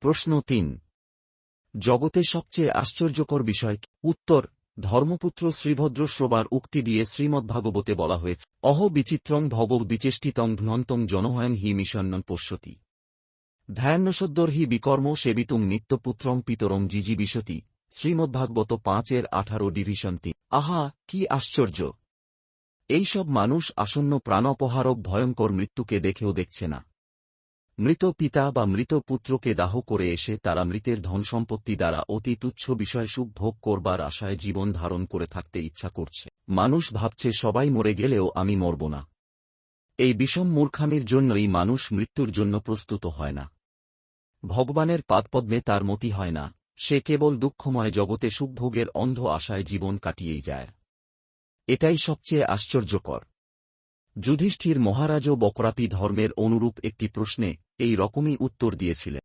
প্রশ্ন ৩। জগতে সবচেয়ে আশ্চর্যকর বিষয় কি? উত্তর, ধর্মপুত্র শ্রীভদ্র শ্রবার উক্তি দিয়ে শ্রীমদ্ভাগবতে বলা হয়েছে, অহ বিচিত্রং ভগব বিচেষ্টিতং ঘ্নন্তং জনহয়ং হি মিশন্নন পশ্যতি ধ্যানসদ্যর হি বিকর্ম সেবিতুং নিত্যপুত্রং পিতরং জিজিবিশতি। শ্রীমদ্ভাগবত 5:18 ডিভিশন 3। আহা, কি আশ্চর্য! এইসব মানুষ আসন্ন প্রাণপহারক ভয়ঙ্কর মৃত্যুকে দেখেও দেখছে না। মৃত পিতা বা মৃত পুত্রকে দাহ করে এসে তারা মৃতের ধনসম্পত্তি দ্বারা অতি তুচ্ছ বিষয় সুখ ভোগ করবার আশায় জীবন ধারণ করে থাকতে ইচ্ছা করছে। মানুষ ভাবছে সবাই মরে গেলেও আমি মরব না। এই বিষম মূর্খামির জন্যই মানুষ মৃত্যুর জন্য প্রস্তুত হয় না। ভগবানের পাদপদ্মে তার মতি হয় না, সে কেবল দুঃখময় জগতে সুখভোগের অন্ধ আশায় জীবন কাটিয়েই যায়। এটাই সবচেয়ে আশ্চর্যকর। যুধিষ্ঠির মহারাজও বকরাপি ধর্মের অনুরূপ একটি প্রশ্নে এই রকমই উত্তর দিয়েছিলেন।